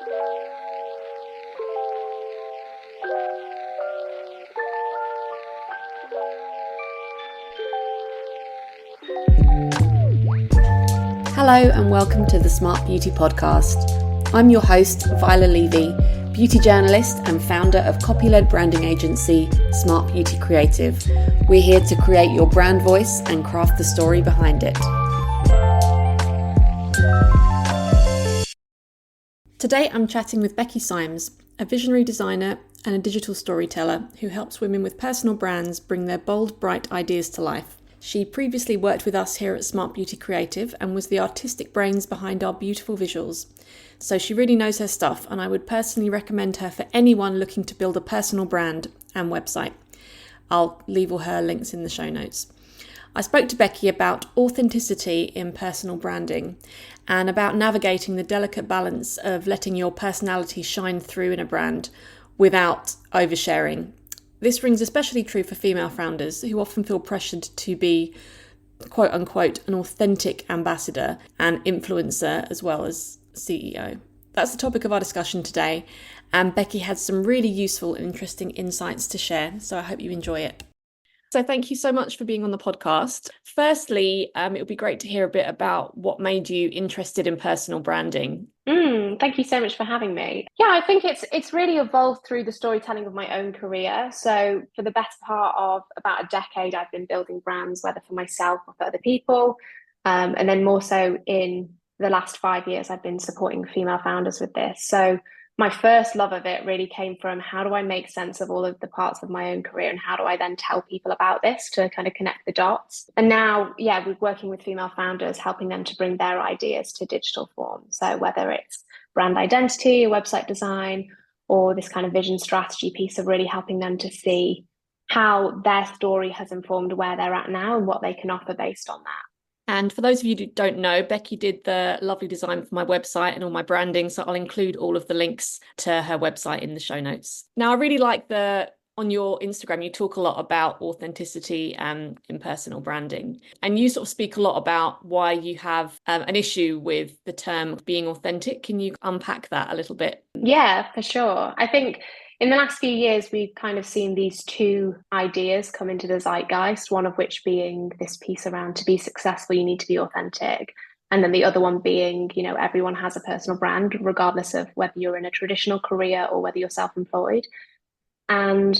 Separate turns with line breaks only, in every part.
Hello and welcome to the Smart Beauty Podcast. I'm your host, Viola Levy, beauty journalist and founder of copy-led branding agency, Smart Beauty Creative. We're here to create your brand voice and craft the story behind it. Today I'm chatting with Becky Symes, a visionary designer and a digital storyteller who helps women with personal brands bring their bold, bright ideas to life. She previously worked with us here at Smart Beauty Creative and was the artistic brains behind our beautiful visuals. So she really knows her stuff, and I would personally recommend her for anyone looking to build a personal brand and website. I'll leave all her links in the show notes. I spoke to Becky about authenticity in personal branding and about navigating the delicate balance of letting your personality shine through in a brand without oversharing. This rings especially true for female founders who often feel pressured to be, quote unquote, an authentic ambassador and influencer as well as CEO. That's the topic of our discussion today, and Becky had some really useful and interesting insights to share, so I hope you enjoy it. So thank you so much for being on the podcast. Firstly, it would be great to hear a bit about what made you interested in personal branding.
Thank you so much for having me. Yeah, I think it's really evolved through the storytelling of my own career. So for the better part of about a decade, I've been building brands, whether for myself or for other people. And then more so in the last 5 years, I've been supporting female founders with this. So my first love of it really came from how do I make sense of all of the parts of my own career and how do I then tell people about this to kind of connect the dots. And now, yeah, we're working with female founders, helping them to bring their ideas to digital form. So whether it's brand identity, website design, or this kind of vision strategy piece of really helping them to see how their story has informed where they're at now and what they can offer based on that.
And for those of you who don't know, Becky did the lovely design for my website and all my branding, so I'll include all of the links to her website in the show notes. Now, I really like on your Instagram, you talk a lot about authenticity in personal branding, and you sort of speak a lot about why you have an issue with the term being authentic. Can you unpack that a little bit?
Yeah, for sure. I think in the last few years, we've kind of seen these two ideas come into the zeitgeist, one of which being this piece around to be successful, you need to be authentic. And then the other one being, everyone has a personal brand, regardless of whether you're in a traditional career or whether you're self-employed. And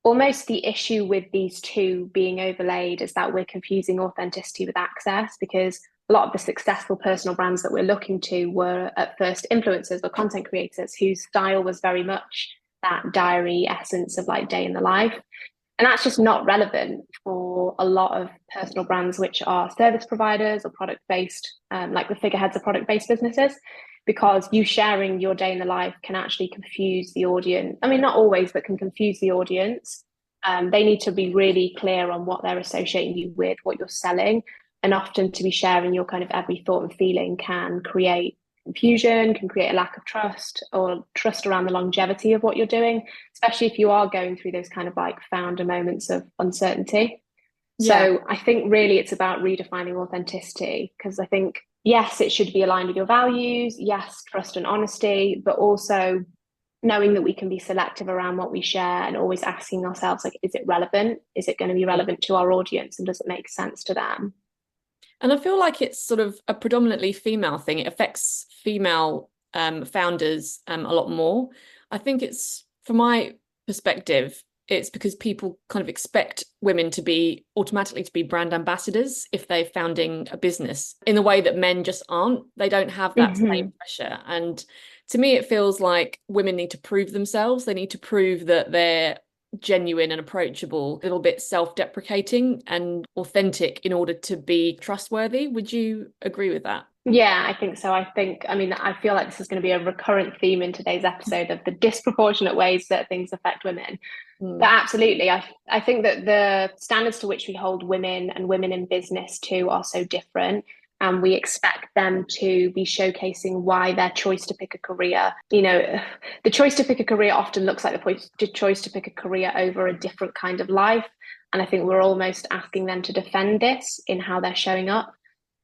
almost the issue with these two being overlaid is that we're confusing authenticity with access, because a lot of the successful personal brands that we're looking to were at first influencers or content creators whose style was very much that diary essence of like day in the life. And that's just not relevant for a lot of personal brands, which are service providers or product-based, like the figureheads of product-based businesses, because you sharing your day in the life can actually confuse the audience. I mean, not always, but can confuse the audience. They need to be really clear on what they're associating you with, what you're selling. And often to be sharing your kind of every thought and feeling can create confusion, can create a lack of trust or trust around the longevity of what you're doing, especially if you are going through those kind of like founder moments of uncertainty. Yeah. So I think really it's about redefining authenticity, because I think, yes, it should be aligned with your values. Yes, trust and honesty, but also knowing that we can be selective around what we share and always asking ourselves, like, is it relevant? Is it going to be relevant to our audience? And does it make sense to them?
And I feel like it's sort of a predominantly female thing. It affects female founders a lot more. I think it's, from my perspective, it's because people kind of expect women to be automatically to be brand ambassadors if they're founding a business in the way that men just aren't. They don't have that same pressure. And to me, it feels like women need to prove themselves. They need to prove that they're genuine and approachable, a little bit self-deprecating and authentic in order to be trustworthy. Would you agree with that?
Yeah, I think so. I feel like this is going to be a recurrent theme in today's episode of the disproportionate ways that things affect women. But absolutely, I think that the standards to which we hold women and women in business too are so different. And we expect them to be showcasing why their choice to pick a career, the choice to pick a career often looks like the choice to pick a career over a different kind of life. And I think we're almost asking them to defend this in how they're showing up.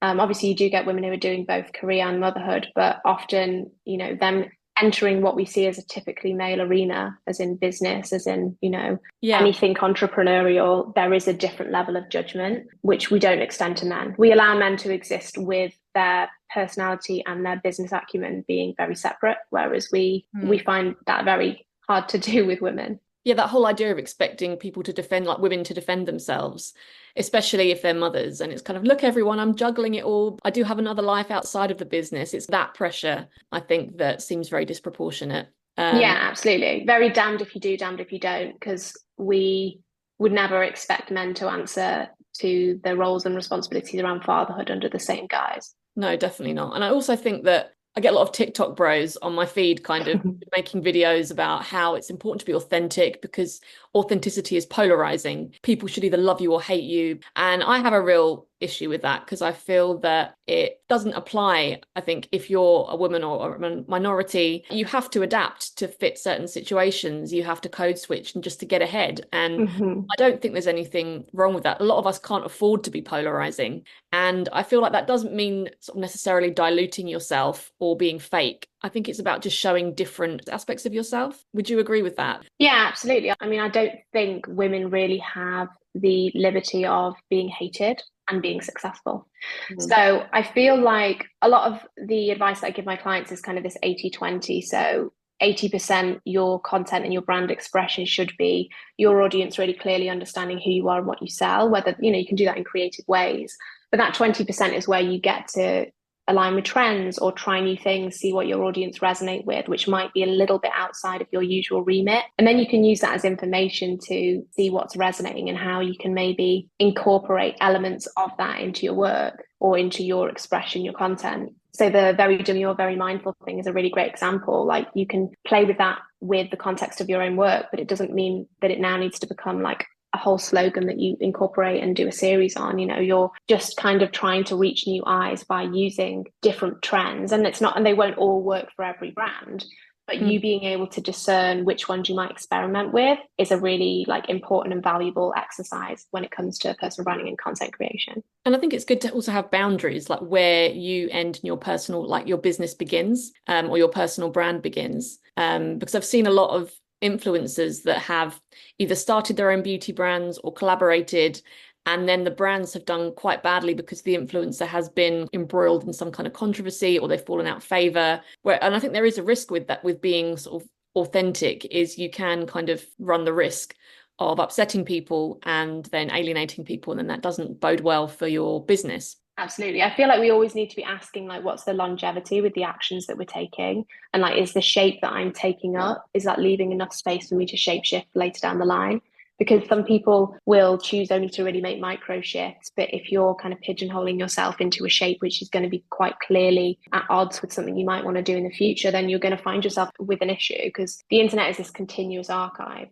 Obviously, you do get women who are doing both career and motherhood, but often, them entering what we see as a typically male arena, as in business, as in,
Yeah.
anything entrepreneurial, there is a different level of judgment, which we don't extend to men. We allow men to exist with their personality and their business acumen being very separate, whereas we find that very hard to do with women.
Yeah, that whole idea of expecting people to defend, like women to defend themselves, especially if they're mothers. And it's kind of, look, everyone, I'm juggling it all. I do have another life outside of the business. It's that pressure, I think, that seems very disproportionate.
Yeah, absolutely. Very damned if you do, damned if you don't, because we would never expect men to answer to their roles and responsibilities around fatherhood under the same guise.
No, definitely not. And I also think that I get a lot of TikTok bros on my feed kind of making videos about how it's important to be authentic because authenticity is polarizing. People should either love you or hate you. And I have a real issue with that because I feel that it doesn't apply. I think if you're a woman or a minority, you have to adapt to fit certain situations. You have to code switch and just to get ahead. And
Mm-hmm.
I don't think there's anything wrong with that. A lot of us can't afford to be polarizing. And I feel like that doesn't mean sort of necessarily diluting yourself or being fake. I think it's about just showing different aspects of yourself. Would you agree with that?
Yeah, absolutely. I mean, I don't think women really have the liberty of being hated and being successful.
Mm.
So I feel like a lot of the advice that I give my clients is kind of this 80-20. So 80% your content and your brand expression should be your audience really clearly understanding who you are and what you sell, whether, you can do that in creative ways. But that 20% is where you get to align with trends or try new things, see what your audience resonate with, which might be a little bit outside of your usual remit. And then you can use that as information to see what's resonating and how you can maybe incorporate elements of that into your work or into your expression, your content. So the very demure, very mindful thing is a really great example. Like you can play with that with the context of your own work, but it doesn't mean that it now needs to become like a whole slogan that you incorporate and do a series on. You're just kind of trying to reach new eyes by using different trends, and they won't all work for every brand, but you being able to discern which ones you might experiment with is a really like important and valuable exercise when it comes to personal branding and content creation.
And I think it's good to also have boundaries, like where you end and your personal, like your business begins, or your personal brand begins. Because I've seen a lot of influencers that have either started their own beauty brands or collaborated, and then the brands have done quite badly because the influencer has been embroiled in some kind of controversy or they've fallen out of favor. And I think there is a risk with that, with being sort of authentic, is you can kind of run the risk of upsetting people and then alienating people, and then that doesn't bode well for your business.
Absolutely. I feel like we always need to be asking, like, what's the longevity with the actions that we're taking? And like, is the shape that I'm taking up, is that leaving enough space for me to shape shift later down the line? Because some people will choose only to really make micro shifts. But if you're kind of pigeonholing yourself into a shape which is going to be quite clearly at odds with something you might want to do in the future, then you're going to find yourself with an issue, because the internet is this continuous archive.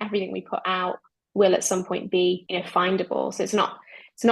Everything we put out will at some point be, findable. So it's not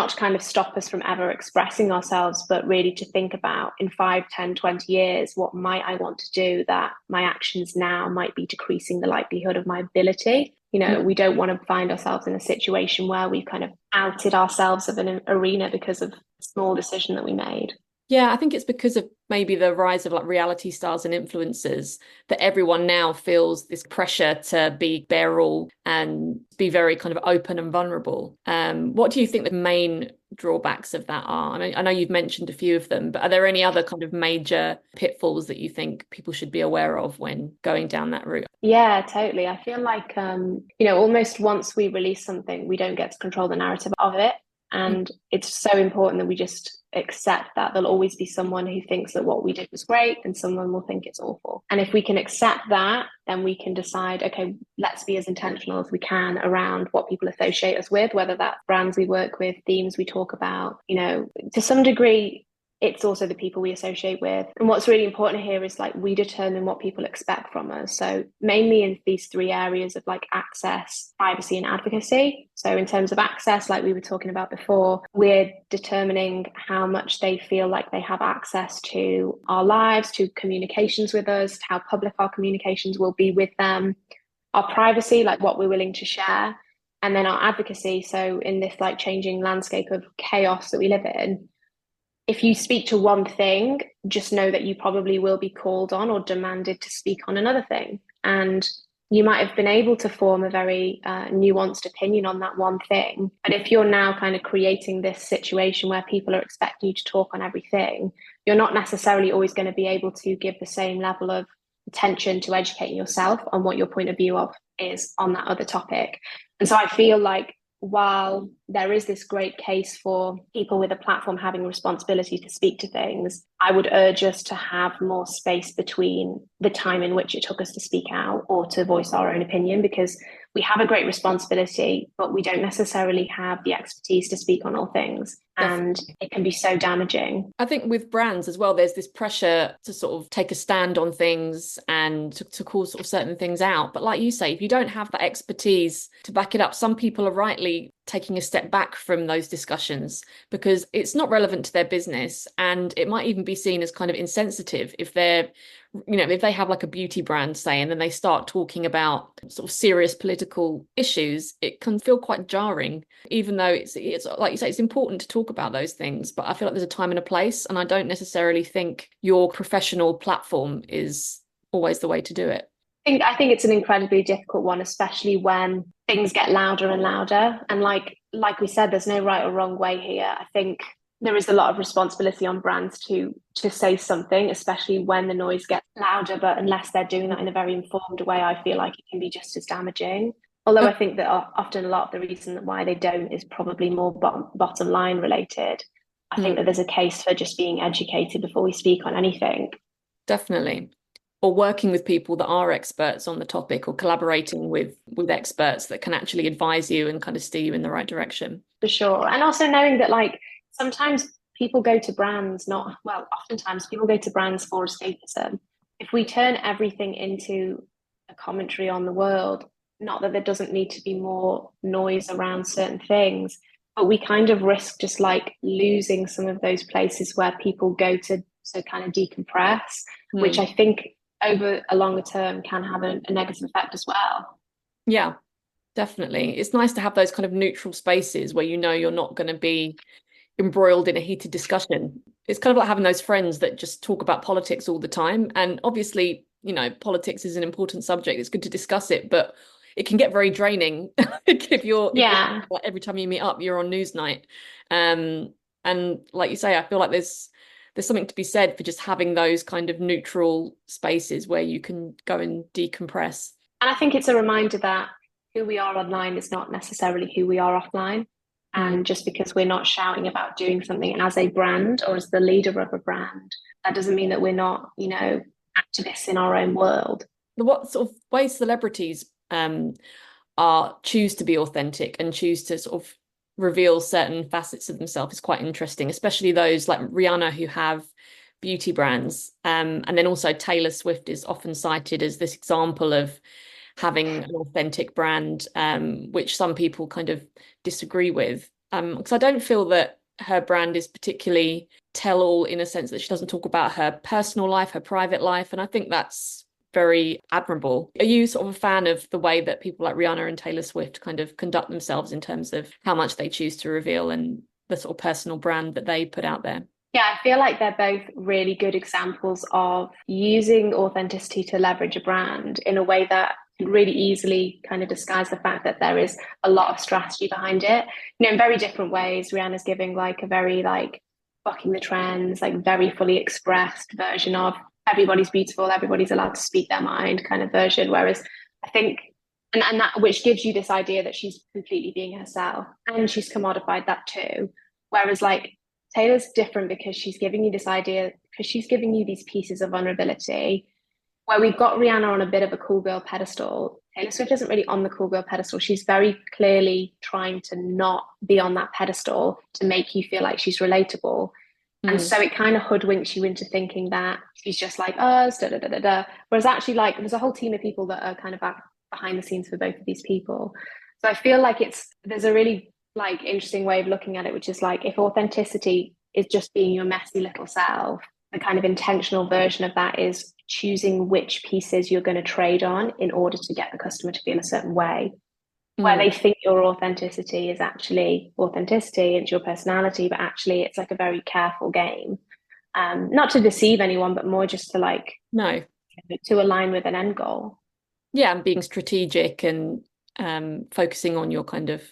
to kind of stop us from ever expressing ourselves, but really to think about in 5, 10, 20 years, what might I want to do that my actions now might be decreasing the likelihood of my ability. We don't want to find ourselves in a situation where we've kind of outed ourselves of an arena because of a small decision that we made.
Yeah, I think it's because of maybe the rise of like reality stars and influencers that everyone now feels this pressure to be bare all and be very kind of open and vulnerable. What do you think the main drawbacks of that are? I mean, I know you've mentioned a few of them, but are there any other kind of major pitfalls that you think people should be aware of when going down that route?
Yeah, totally. I feel like, almost once we release something, we don't get to control the narrative of it. And it's so important that we just accept that there'll always be someone who thinks that what we did was great and someone will think it's awful. And if we can accept that, then we can decide, okay, let's be as intentional as we can around what people associate us with, whether that's brands we work with, themes we talk about. To some degree, it's also the people we associate with. And what's really important here is like we determine what people expect from us. So mainly in these 3 areas of like access, privacy, and advocacy. So in terms of access, like we were talking about before, we're determining how much they feel like they have access to our lives, to communications with us, how public our communications will be with them, our privacy, like what we're willing to share, and then our advocacy. So in this like changing landscape of chaos that we live in, if you speak to one thing, just know that you probably will be called on or demanded to speak on another thing. And you might have been able to form a very nuanced opinion on that one thing. But if you're now kind of creating this situation where people are expecting you to talk on everything, you're not necessarily always going to be able to give the same level of attention to educating yourself on what your point of view of is on that other topic. And so I feel like while there is this great case for people with a platform having a responsibility to speak to things, I would urge us to have more space between the time in which it took us to speak out or to voice our own opinion, because we have a great responsibility, but we don't necessarily have the expertise to speak on all things. And it can be so damaging.
I think with brands as well, there's this pressure to sort of take a stand on things and to call sort of certain things out. But like you say, if you don't have that expertise to back it up, some people are rightly taking a step back from those discussions because it's not relevant to their business, and it might even be seen as kind of insensitive if they're, if they have like a beauty brand, say, and then they start talking about sort of serious political issues, it can feel quite jarring, even though it's like you say, it's important to talk about those things. But I feel like there's a time and a place, and I don't necessarily think your professional platform is always the way to do it.
I think it's an incredibly difficult one, especially when things get louder and louder. And like we said, there's no right or wrong way here. I think there is a lot of responsibility on brands to say something, especially when the noise gets louder. But unless they're doing that in a very informed way, I feel like it can be just as damaging. Although I think that often a lot of the reason why they don't is probably more bottom line related. I think that there's a case for just being educated before we speak on anything.
Definitely. Or working with people that are experts on the topic, or collaborating with experts that can actually advise you and kind of steer you in the right direction.
For sure. And also knowing that like sometimes people go to brands oftentimes people go to brands for escapism. If we turn everything into a commentary on the world, not that there doesn't need to be more noise around certain things, but we kind of risk just like losing some of those places where people go to kind of decompress, which I think over a longer term can have a negative effect as well.
Yeah, definitely. It's nice to have those kind of neutral spaces where you're not going to be embroiled in a heated discussion. It's kind of like having those friends that just talk about politics all the time. And obviously, politics is an important subject. It's good to discuss it, but it can get very draining if you're like, every time you meet up, you're on Newsnight. And like you say, I feel like there's something to be said for just having those kind of neutral spaces where you can go and decompress.
And I think it's a reminder that who we are online is not necessarily who we are offline. And just because we're not shouting about doing something as a brand or as the leader of a brand, that doesn't mean that we're not, activists in our own world.
What sort of ways celebrities choose to be authentic and choose to sort of reveal certain facets of themselves is quite interesting, especially those like Rihanna who have beauty brands. And then also Taylor Swift is often cited as this example of having an authentic brand, which some people kind of disagree with. Because I don't feel that her brand is particularly tell-all in a sense that she doesn't talk about her personal life, her private life. And I think that's very admirable. Are you sort of a fan of the way that people like Rihanna and Taylor Swift kind of conduct themselves in terms of how much they choose to reveal and the sort of personal brand that they put out there?
Yeah, I feel like they're both really good examples of using authenticity to leverage a brand in a way that can really easily kind of disguise the fact that there is a lot of strategy behind it. In very different ways. Rihanna's giving like a very like bucking the trends, like very fully expressed version of everybody's beautiful, everybody's allowed to speak their mind kind of version. Whereas I think, and that which gives you this idea that she's completely being herself, and she's commodified that too. Whereas like Taylor's different because she's giving you this idea, because she's giving you these pieces of vulnerability where we've got Rihanna on a bit of a cool girl pedestal. Taylor Swift isn't really on the cool girl pedestal. She's very clearly trying to not be on that pedestal to make you feel like she's relatable. And so it kind of hoodwinks you into thinking that she's just like us, da da da da da. Whereas actually, like, there's a whole team of people that are kind of behind the scenes for both of these people. So I feel like there's a really like interesting way of looking at it, which is like if authenticity is just being your messy little self, the kind of intentional version of that is choosing which pieces you're going to trade on in order to get the customer to feel a certain way. Where they think your authenticity is actually authenticity, it's your personality, but actually it's like a very careful game. Not to deceive anyone, but more just to like
No.
to align with an end goal.
Yeah, and being strategic and focusing on your kind of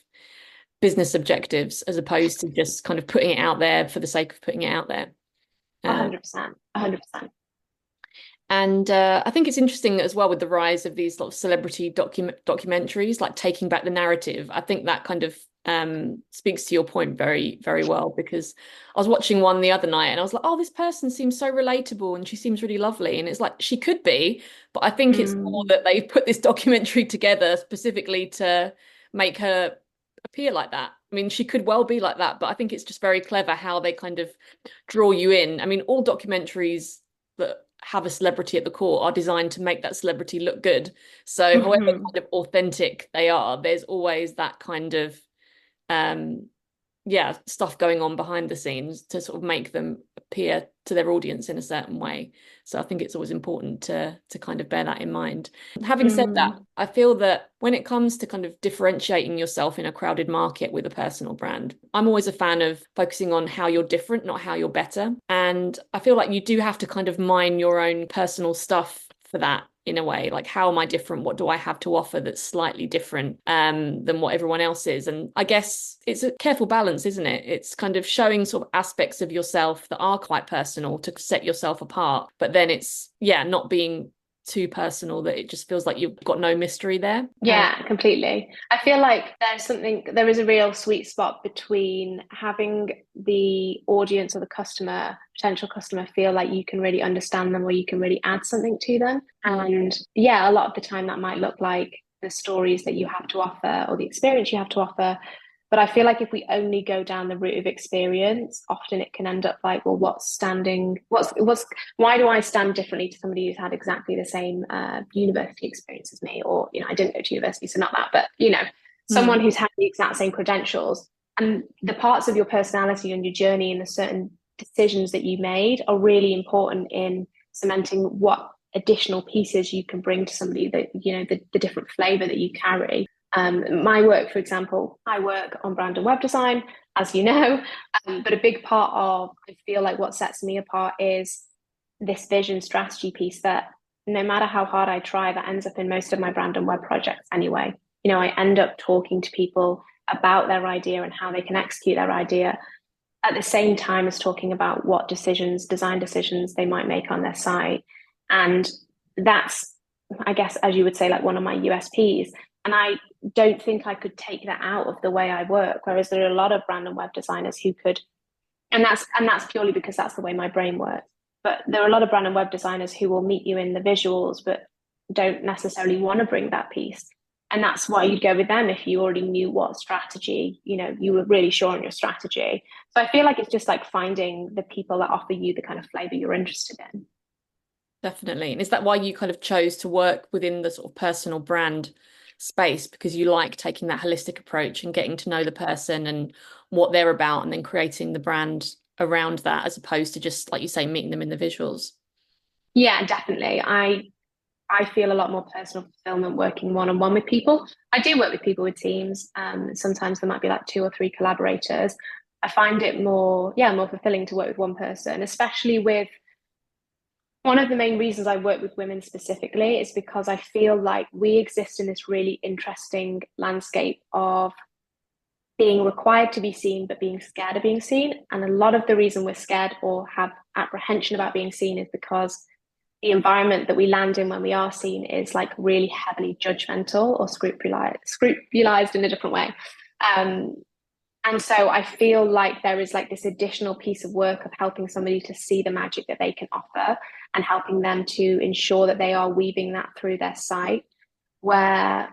business objectives as opposed to just kind of putting it out there for the sake of putting it out there. Uh,
100%, 100%.
and I think it's interesting as well with the rise of these sort of celebrity documentaries, like taking back the narrative. I think that kind of speaks to your point very, very well, because I was watching one the other night and I was like, oh, this person seems so relatable and she seems really lovely. And it's like, she could be, but I think it's more
Mm.
that they've put this documentary together specifically to make her appear like that. I mean, she could well be like that, but I think it's just very clever how they kind of draw you in. I mean, all documentaries that have a celebrity at the core are designed to make that celebrity look good. So however
Mhm.
kind of authentic they are, there's always that kind of um yeah, stuff going on behind the scenes to sort of make them appear to their audience in a certain way. So I think it's always important to kind of bear that in mind. Having said that,
Mm.
I feel that when it comes to kind of differentiating yourself in a crowded market with a personal brand, I'm always a fan of focusing on how you're different, not how you're better. And I feel like you do have to kind of mine your own personal stuff for that in a way. Like, how am I different? What do I have to offer that's slightly different than what everyone else is? And I guess it's a careful balance, isn't it? It's kind of showing sort of aspects of yourself that are quite personal to set yourself apart, but then it's, yeah, not being too personal that it just feels like you've got no mystery there.
Yeah, completely. I feel like there is a real sweet spot between having the audience or the customer, potential customer, feel like you can really understand them or you can really add something to them.
Mm.
And yeah, a lot of the time that might look like the stories that you have to offer or the experience you have to offer. But I feel like if we only go down the route of experience, often it can end up like, well, why do I stand differently to somebody who's had exactly the same university experience as me? Or, I didn't go to university, so not that, but,
Mm.
someone who's had the exact same credentials and the parts of your personality and your journey and the certain decisions that you made are really important in cementing what additional pieces you can bring to somebody that, the different flavor that you carry. My work, for example, I work on brand and web design, as you know, but a big part of, I feel like what sets me apart is this vision strategy piece that no matter how hard I try, that ends up in most of my brand and web projects anyway. I end up talking to people about their idea and how they can execute their idea at the same time as talking about what design decisions they might make on their site. And that's, I guess, as you would say, like one of my USPs. And I don't think I could take that out of the way I work. Whereas there are a lot of brand and web designers who could, and that's purely because that's the way my brain works. But there are a lot of brand and web designers who will meet you in the visuals, but don't necessarily want to bring that piece. And that's why you'd go with them if you already knew what strategy, you were really sure on your strategy. So I feel like it's just like finding the people that offer you the kind of flavor you're interested in.
Definitely. And is that why you kind of chose to work within the sort of personal brand space, because you like taking that holistic approach and getting to know the person and what they're about and then creating the brand around that, as opposed to just, like you say, meeting them in the visuals?
Yeah, definitely. I feel a lot more personal fulfillment working one on one with people. I do work with people with teams. Sometimes there might be like two or three collaborators. I find it more fulfilling to work with one person, especially with one of the main reasons I work with women specifically is because I feel like we exist in this really interesting landscape of being required to be seen, but being scared of being seen. And a lot of the reason we're scared or have apprehension about being seen is because the environment that we land in when we are seen is like really heavily judgmental or scrupulized in a different way. Um, and so I feel like there is like this additional piece of work of helping somebody to see the magic that they can offer and helping them to ensure that they are weaving that through their site, where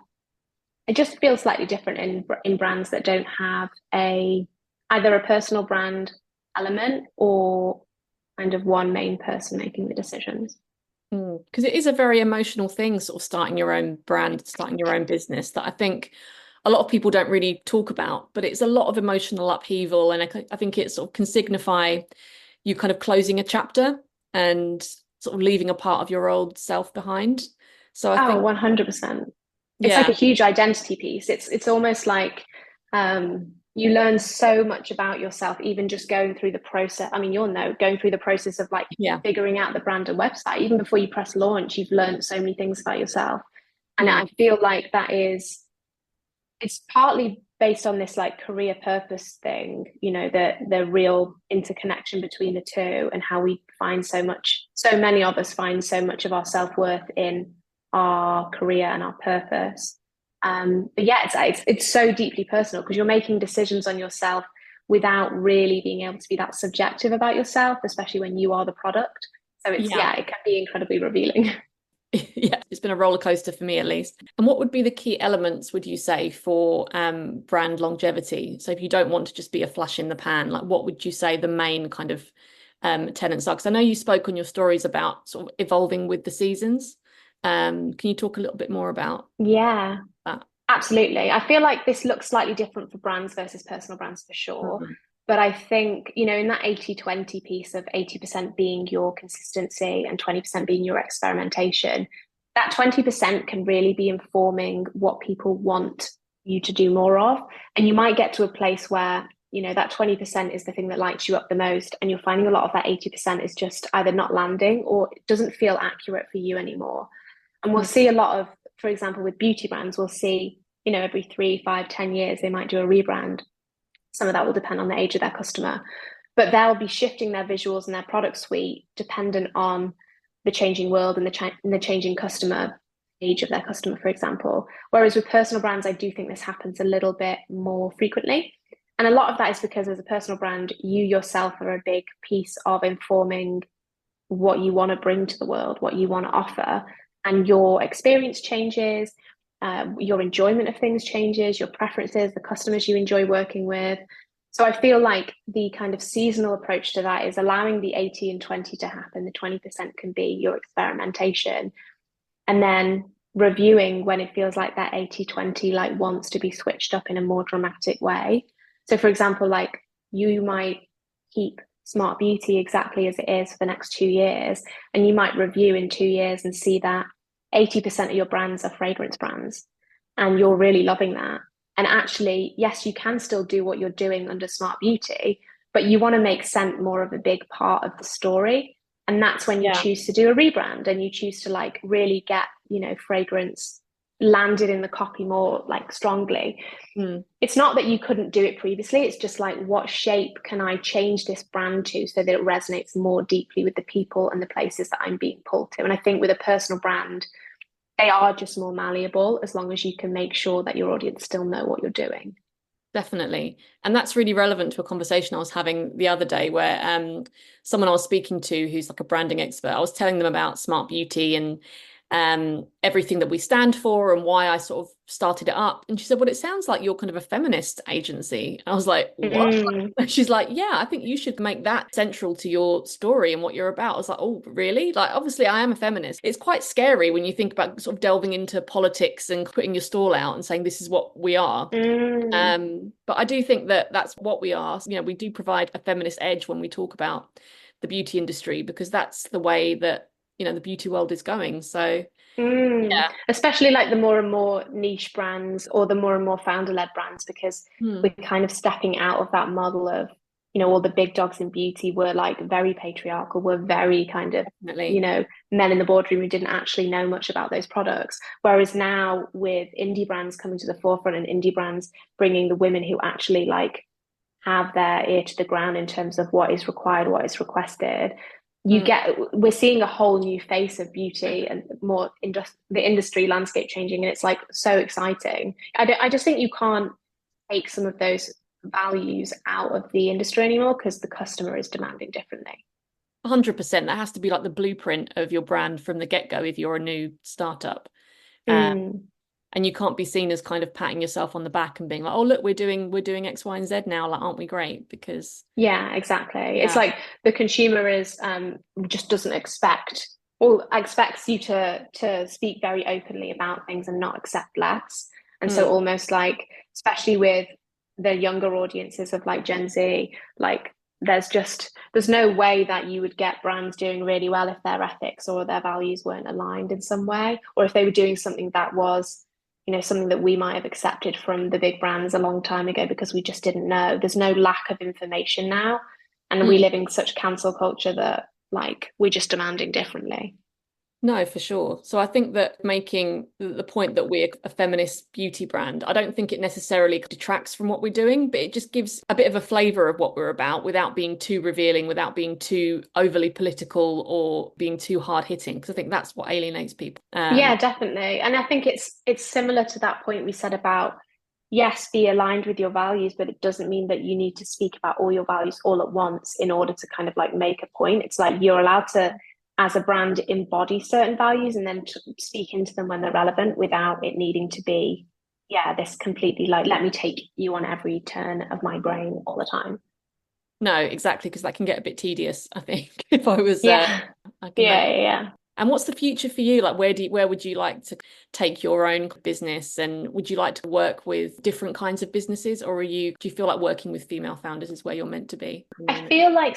it just feels slightly different in brands that don't have a either a personal brand element or kind of one main person making the decisions.
Because it is a very emotional thing, sort of starting your own brand, starting your own business, that I think a lot of people don't really talk about, but it's a lot of emotional upheaval. And I think it sort of can signify you kind of closing a chapter and sort of leaving a part of your old self behind. So I
Oh,
think,
100%. It's like
yeah,
a huge identity piece. It's almost like um you learn so much about yourself, even just going through the process. I mean, you'll know, going through the process of like
Yeah.
figuring out the brand and website, even before you press launch, you've learned so many things about yourself. And
Mm.
I feel like it's partly based on this like career purpose thing, the real interconnection between the two, and how we find so many of us find so much of our self-worth in our career and our purpose. But yeah, it's so deeply personal because you're making decisions on yourself without really being able to be that subjective about yourself, especially when you are the product. So
Yeah.
it can be incredibly revealing.
Yeah, it's been a roller coaster for me at least. And what would be the key elements, would you say, for brand longevity? So if you don't want to just be a flash in the pan, like what would you say the main kind of tenets are? Because I know you spoke on your stories about sort of evolving with the seasons. Can you talk a little bit more about
Yeah.
that?
Absolutely. I feel like this looks slightly different for brands versus personal brands for sure.
Mm.
But I think, in that 80-20 piece of 80% being your consistency and 20% being your experimentation, that 20% can really be informing what people want you to do more of. And you might get to a place where, that 20% is the thing that lights you up the most. And you're finding a lot of that 80% is just either not landing or it doesn't feel accurate for you anymore. And we'll
Mm.
see a lot of, for example, with beauty brands, we'll see, every 3, 5, 10 years, they might do a rebrand. Some of that will depend on the age of their customer, but they'll be shifting their visuals and their product suite dependent on the changing world and the changing customer age of their customer, for example. Whereas with personal brands, I do think this happens a little bit more frequently. And a lot of that is because as a personal brand, you yourself are a big piece of informing what you want to bring to the world, what you want to offer, and your experience changes, your enjoyment of things changes, your preferences, the customers you enjoy working with. So I feel like the kind of seasonal approach to that is allowing the 80 and 20 to happen. The 20% can be your experimentation, and then reviewing when it feels like that 80-20 like wants to be switched up in a more dramatic way. So for example, like you might keep smart beauty exactly as it is for the next 2 years, and you might review in 2 years and see that 80% of your brands are fragrance brands and you're really loving that. And actually, yes, you can still do what you're doing under smart beauty, but you want to make scent more of a big part of the story. And that's when you
Yeah.
choose to do a rebrand and you choose to like really get, fragrance landed in the copy more like strongly.
Mm.
It's not that you couldn't do it previously. It's just like, what shape can I change this brand to so that it resonates more deeply with the people and the places that I'm being pulled to? And I think with a personal brand, they are just more malleable as long as you can make sure that your audience still know what you're doing.
Definitely. And that's really relevant to a conversation I was having the other day where someone I was speaking to who's like a branding expert, I was telling them about smart beauty and everything that we stand for and why I sort of started it up. And she said, well, it sounds like you're kind of a feminist agency. And I was like, what?
Mm.
And she's like, yeah, I think you should make that central to your story and what you're about. I was like, oh, really? Like, obviously, I am a feminist. It's quite scary when you think about sort of delving into politics and putting your stall out and saying this is what we are.
Mm.
But I do think that that's what we are. We do provide a feminist edge when we talk about the beauty industry because that's the way that, the beauty world is going. So,
Mm.
yeah.
Especially like the more and more niche brands or the more and more founder-led brands, because
Hmm.
we're kind of stepping out of that model of, all the big dogs in beauty were like very patriarchal, were very kind of,
Definitely.
men in the boardroom who didn't actually know much about those products. Whereas now with indie brands coming to the forefront and indie brands bringing the women who actually like have their ear to the ground in terms of what is required, what is requested,
Hmm.
we're seeing a whole new face of beauty and more the industry landscape changing, and it's like so exciting. I just think you can't take some of those values out of the industry anymore because the customer is demanding differently.
100%. That has to be like the blueprint of your brand from the get-go if you're a new startup. Uh,
Mm.
and you can't be seen as kind of patting yourself on the back and being like, oh, look, we're doing X, Y, and Z now. Like, aren't we great? Because
Yeah, exactly. It's
yeah.
like the consumer is just doesn't expect or expects you to speak very openly about things and not accept less. And so
Mm.
almost like, especially with the younger audiences of like Gen Z, like there's no way that you would get brands doing really well if their ethics or their values weren't aligned in some way, or if they were doing something that was something that we might have accepted from the big brands a long time ago because we just didn't know. There's no lack of information now. And we live in such cancel culture that like we're just demanding differently.
No, for sure. So I think that making the point that we're a feminist beauty brand, I don't think it necessarily detracts from what we're doing, but it just gives a bit of a flavour of what we're about without being too revealing, without being too overly political or being too hard hitting, because I think that's what alienates people.
Yeah, definitely. And I think it's similar to that point we said about, yes, be aligned with your values, but it doesn't mean that you need to speak about all your values all at once in order to kind of like make a point. It's like you're allowed to, as a brand, embody certain values and then speak into them when they're relevant without it needing to be, this completely like, let me take you on every turn of my brain all the time.
No, exactly, because that can get a bit tedious, I think, if I was...
Yeah. Yeah.
And what's the future for you? Like, where would you like to take your own business? And would you like to work with different kinds of businesses, or do you feel like working with female founders is where you're meant to be?
I feel like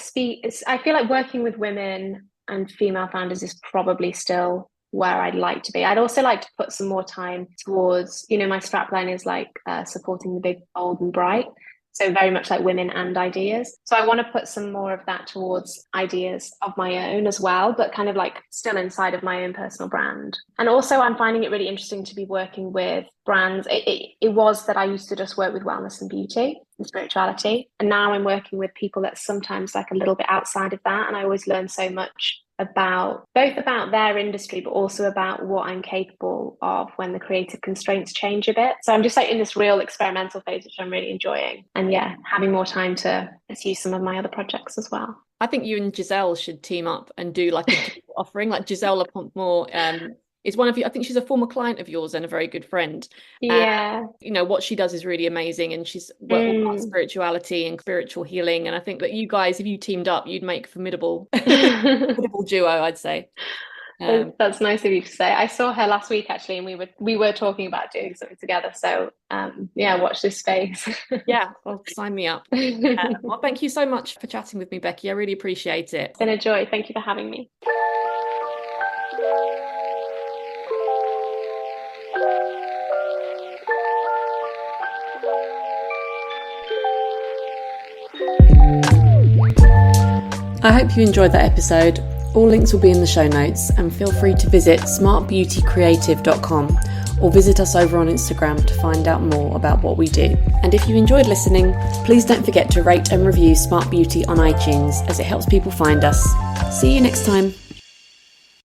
working with women and female founders is probably still where I'd like to be. I'd also like to put some more time towards, my strapline is like supporting the big, bold and bright. So very much like women and ideas. So I want to put some more of that towards ideas of my own as well, but kind of like still inside of my own personal brand. And also I'm finding it really interesting to be working with brands. It was that I used to just work with wellness and beauty and spirituality. And now I'm working with people that's sometimes like a little bit outside of that. And I always learn so much about their industry, but also about what I'm capable of when the creative constraints change a bit. So I'm just like in this real experimental phase, which I'm really enjoying. And having more time to pursue some of my other projects as well.
I think you and Giselle should team up and do like a offering. Like Giselle Lapointe is one of you. I think she's a former client of yours and a very good friend.
Yeah.
What she does is really amazing, and she's all about spirituality and spiritual healing. And I think that you guys, if you teamed up, you'd make a formidable duo, I'd say.
That's nice of you to say. I saw her last week actually, and we were talking about doing something together. So watch this space.
Yeah, well, sign me up. Well, thank you so much for chatting with me, Becky. I really appreciate it.
It's been a joy. Thank you for having me.
I hope you enjoyed that episode. All links will be in the show notes, and feel free to visit smartbeautycreative.com or visit us over on Instagram to find out more about what we do. And if you enjoyed listening, please don't forget to rate and review Smart Beauty on iTunes, as it helps people find us. See you next time.